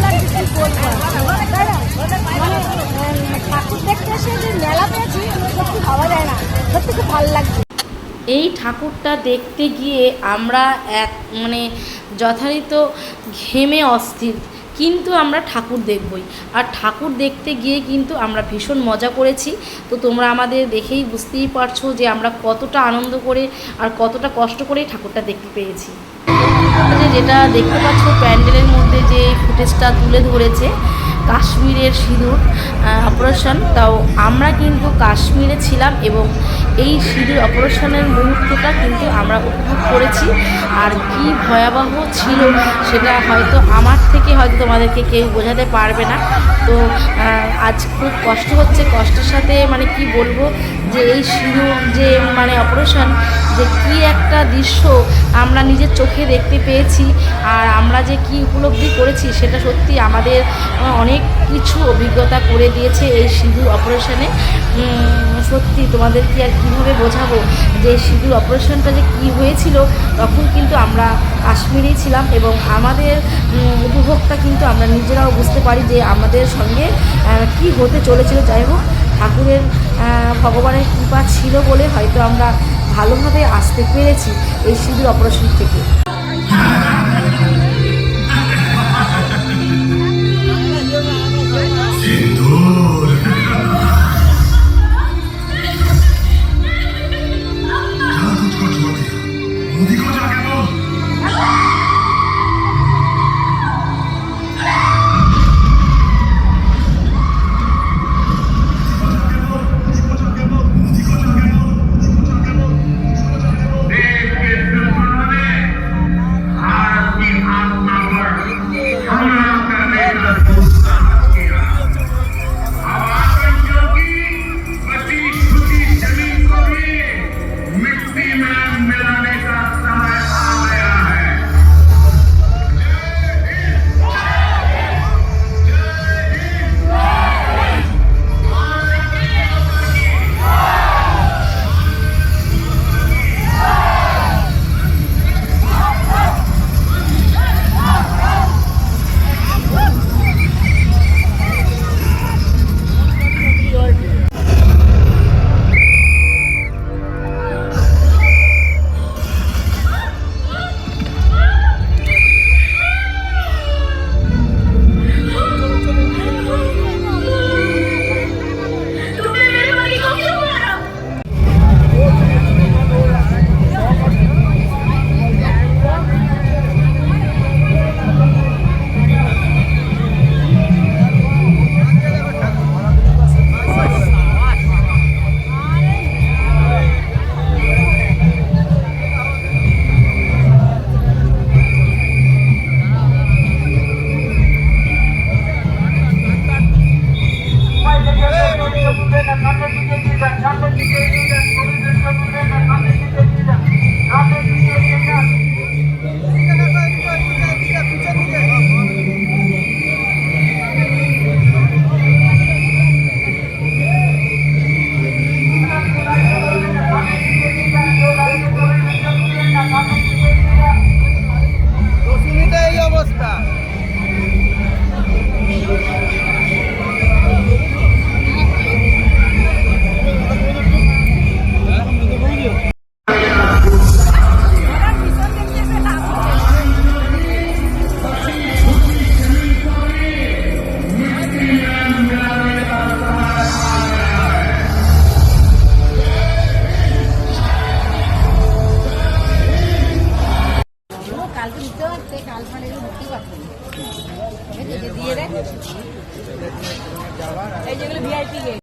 লাগছে কি বলবো, তাই না? মানে ঠাকুর দেখতে এসে যে মেলা পেয়েছি সত্যি ভাবা যায় না, সত্যি খুব ভালো লাগছে। এই ঠাকুরটা দেখতে গিয়ে আমরা মানে যথারীত ঘেমে অস্থির, কিন্তু আমরা ঠাকুর দেখবই। আর ঠাকুর দেখতে গিয়ে কিন্তু আমরা ভীষণ মজা করেছি। তো তোমরা আমাদের দেখেই বুঝতেই পারছো যে আমরা কতটা আনন্দ করে আর কতটা কষ্ট করে ঠাকুরটা দেখতে পেয়েছি। যেটা দেখতে পাচ্ছ প্যান্ডেলের মধ্যে যে ফুটেজটা তুলে ধরেছে কাশ্মীরের সিঁদুর অপারেশন, তাও আমরা কিন্তু কাশ্মীরে ছিলাম এবং এই সিঁদুর অপারেশনের মুহূর্তটা কিন্তু আমরা উপভোগ করেছি। আর কি ভয়াবহ ছিল সেটা হয়তো আমার থেকে হয়তো তোমাদেরকে কেউ বোঝাতে পারবে না। তো আজ খুব কষ্ট হচ্ছে, কষ্টের সাথে মানে কি বলবো যে এই সিঁদুর যে মানে অপারেশন যে কি একটা দৃশ্য আমরা নিজের চোখে দেখতে পেয়েছি, আর আমরা যে কি উপলব্ধি করেছি সেটা সত্যি আমাদের অনেক কিছু অভিজ্ঞতা করে দিয়েছে এই সিঁদুর অপারেশনে। সত্যি তোমাদেরকে আর কীভাবে বোঝাবো যে সিঁদুর অপারেশনটা যে কী হয়েছিল। তখন কিন্তু আমরা কাশ্মীরেই ছিলাম এবং আমাদের উপভোগটা কিন্তু আমরা নিজেরাও বুঝতে পারি যে আমাদের সঙ্গে কি হতে চলেছিল। যাই হোক, ঠাকুরের ভগবানের কৃপা ছিল বলে হয়তো আমরা ভালোভাবে আসতে পেরেছি এই সিঁদুর অপারেশন থেকে। এই যেগুলো ভিআইপি